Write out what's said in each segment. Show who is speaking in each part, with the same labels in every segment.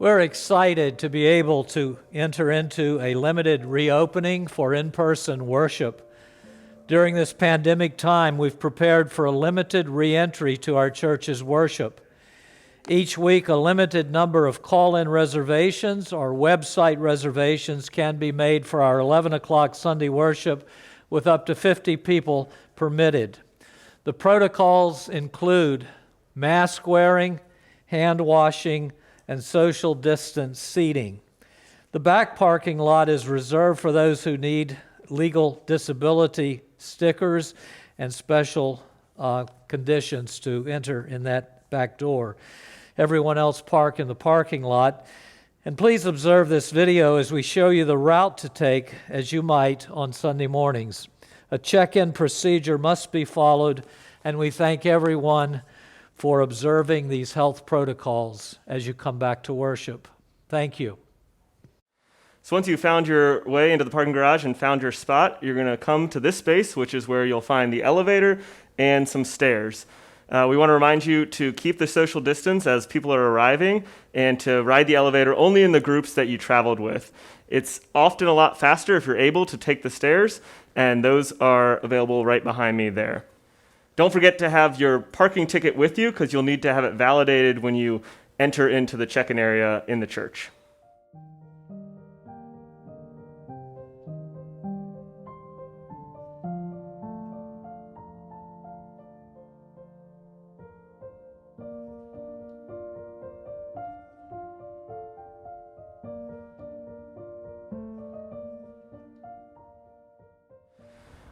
Speaker 1: We're excited to be able to enter into a limited reopening for in-person worship. During this pandemic time, we've prepared for a limited re-entry to our church's worship. Each week, a limited number of call-in reservations or website reservations can be made for our 11 o'clock Sunday worship with up to 50 people permitted. The protocols include mask wearing, hand washing, and social distance seating. The back parking lot is reserved for those who need legal disability stickers and special conditions to enter in that back door. Everyone else park in the parking lot. And please observe this video as we show you the route to take as you might on Sunday mornings. A check-in procedure must be followed, and we thank everyone for observing these health protocols as you come back to worship. Thank you.
Speaker 2: So once you've found your way into the parking garage and found your spot, you're going to come to this space, which is where you'll find the elevator and some stairs. We want to remind you to keep the social distance as people are arriving and to ride the elevator only in the groups that you traveled with. It's often a lot faster if you're able to take the stairs, and those are available right behind me there. Don't forget to have your parking ticket with you because you'll need to have it validated when you enter into the check-in area in the church.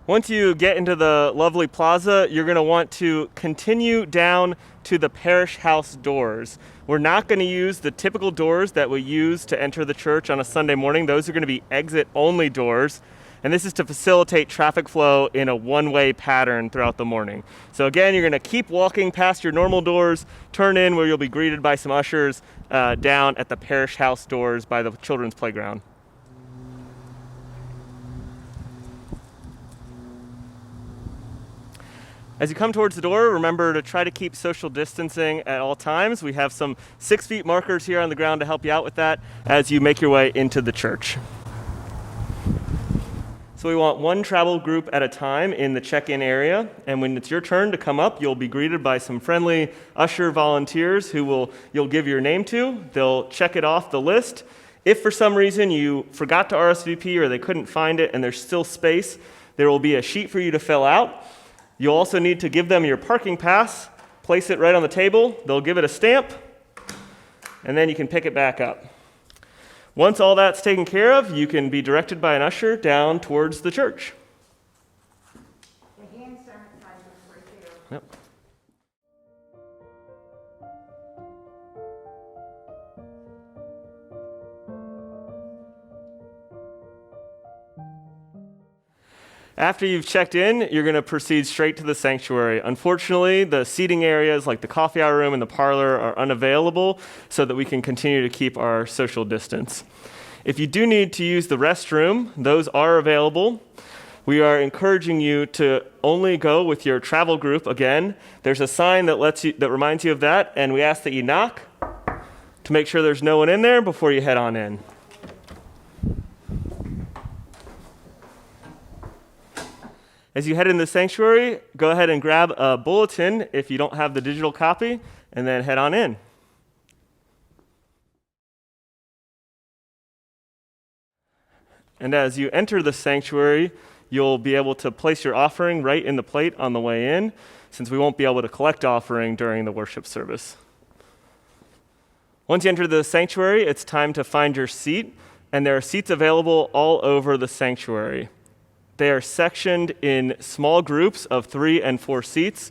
Speaker 2: Once you get into the lovely plaza, you're going to want to continue down to the parish house doors. We're not going to use the typical doors that we use to enter the church on a Sunday morning. Those are going to be exit-only doors, and this is to facilitate traffic flow in a one-way pattern throughout the morning. So again, you're going to keep walking past your normal doors, turn in where you'll be greeted by some ushers down at the parish house doors by the children's playground. As you come towards the door, remember to try to keep social distancing at all times. We have some 6 feet markers here on the ground to help you out with that as you make your way into the church. So we want one travel group at a time in the check-in area, and when it's your turn to come up, you'll be greeted by some friendly usher volunteers who you'll give your name to. They'll check it off the list. If for some reason you forgot to RSVP or they couldn't find it and there's still space, there will be a sheet for you to fill out. You'll also need to give them your parking pass, place it right on the table, they'll give it a stamp, and then you can pick it back up. Once all that's taken care of, you can be directed by an usher down towards the church.
Speaker 3: The hand sanitizer right there.
Speaker 2: Yep. After you've checked in, you're going to proceed straight to the sanctuary. Unfortunately, the seating areas like the coffee hour room and the parlor are unavailable so that we can continue to keep our social distance. If you do need to use the restroom, those are available. We are encouraging you to only go with your travel group. Again, there's a sign that reminds you of that, and we ask that you knock to make sure there's no one in there before you head on in. As you head into the sanctuary, go ahead and grab a bulletin if you don't have the digital copy, and then head on in. And as you enter the sanctuary, you'll be able to place your offering right in the plate on the way in, since we won't be able to collect offering during the worship service. Once you enter the sanctuary, it's time to find your seat, and there are seats available all over the sanctuary. They are sectioned in small groups of 3 and 4 seats.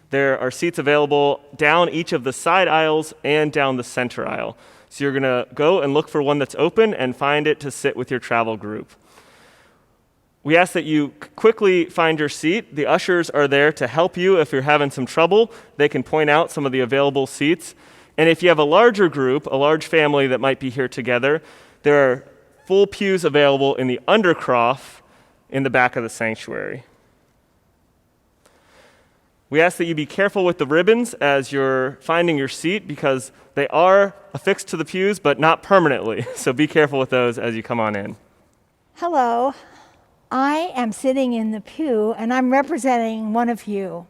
Speaker 2: There are seats available down each of the side aisles and down the center aisle. So you're going to go and look for one that's open and find it to sit with your travel group. We ask that you quickly find your seat. The ushers are there to help you if you're having some trouble. They can point out some of the available seats. And if you have a larger group, a large family that might be here together, there are full pews available in the undercroft in the back of the sanctuary. We ask that you be careful with the ribbons as you're finding your seat because they are affixed to the pews, but not permanently. So be careful with those as you come on in.
Speaker 4: Hello, I am sitting in the pew and I'm representing one of you.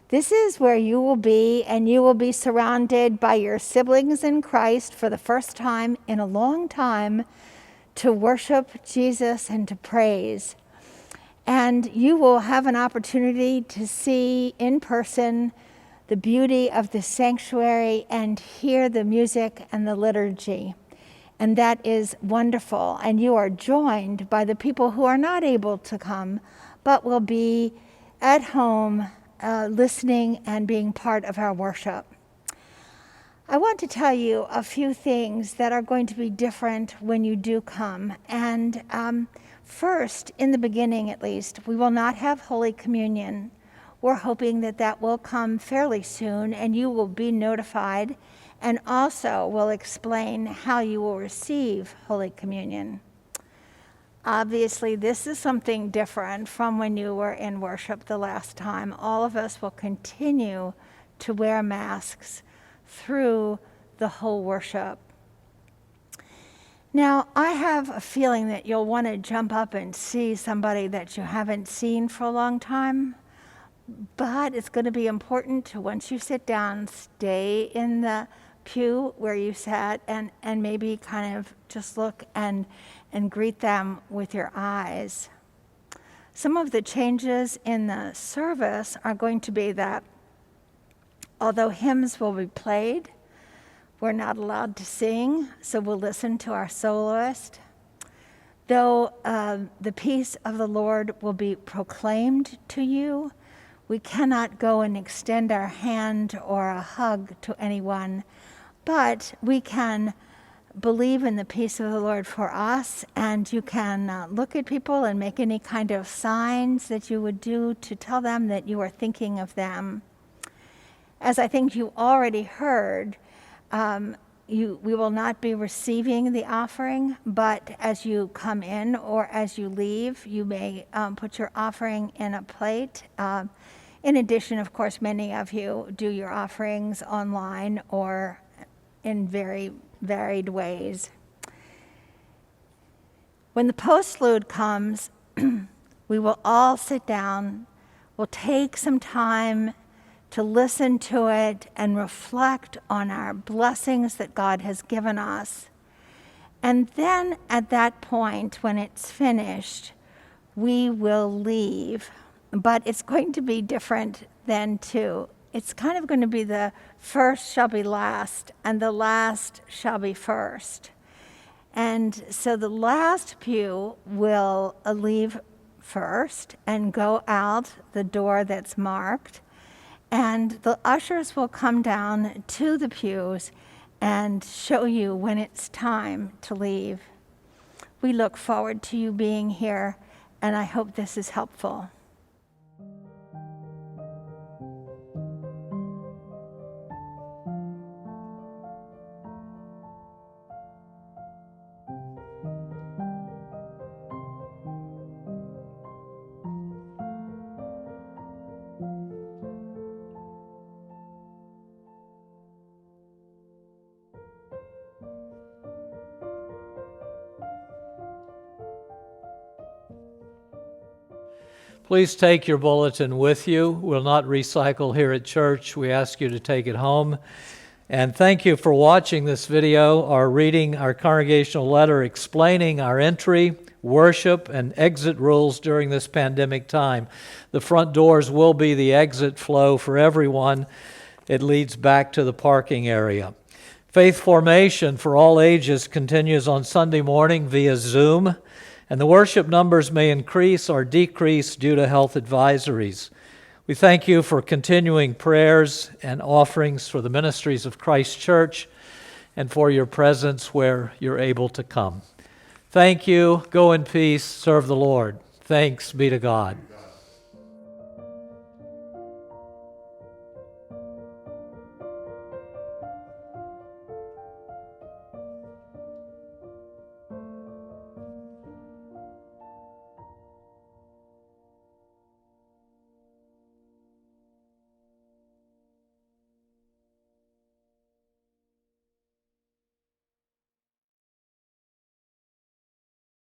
Speaker 4: This is where you will be, and you will be surrounded by your siblings in Christ for the first time in a long time to worship Jesus and to praise. And you will have an opportunity to see in person the beauty of the sanctuary and hear the music and the liturgy. And that is wonderful. And you are joined by the people who are not able to come, but will be at home listening and being part of our worship. I want to tell you a few things that are going to be different when you do come. And first, in the beginning at least, we will not have Holy Communion. We're hoping that that will come fairly soon, and you will be notified, and also will explain how you will receive Holy Communion. Obviously, this is something different from when you were in worship the last time. All of us will continue to wear masks through the whole worship. Now, I have a feeling that you'll want to jump up and see somebody that you haven't seen for a long time, but it's going to be important to, once you sit down, stay in the pew where you sat and maybe kind of just look and greet them with your eyes. Some of the changes in the service are going to be that although hymns will be played, we're not allowed to sing, so we'll listen to our soloist. Though the peace of the Lord will be proclaimed to you, we cannot go and extend our hand or a hug to anyone, but we can believe in the peace of the Lord for us, and you can look at people and make any kind of signs that you would do to tell them that you are thinking of them. As I think you already heard, we will not be receiving the offering, but as you come in or as you leave, you may put your offering in a plate. In addition, of course, many of you do your offerings online or in very varied ways. When the postlude comes, we will all sit down, we'll take some time to listen to it and reflect on our blessings that God has given us. And then at that point, when it's finished, we will leave. But it's going to be different then too. It's kind of going to be the first shall be last and the last shall be first. And so the last pew will leave first and go out the door that's marked. And the ushers will come down to the pews and show you when it's time to leave. We look forward to you being here, and I hope this is helpful.
Speaker 1: Please take your bulletin with you. We'll not recycle here at church. We ask you to take it home. And thank you for watching this video or reading our congregational letter explaining our entry, worship, and exit rules during this pandemic time. The front doors will be the exit flow for everyone. It leads back to the parking area. Faith formation for all ages continues on Sunday morning via Zoom. And the worship numbers may increase or decrease due to health advisories. We thank you for continuing prayers and offerings for the ministries of Christ Church and for your presence where you're able to come. Thank you. Go in peace. Serve the Lord. Thanks be to God.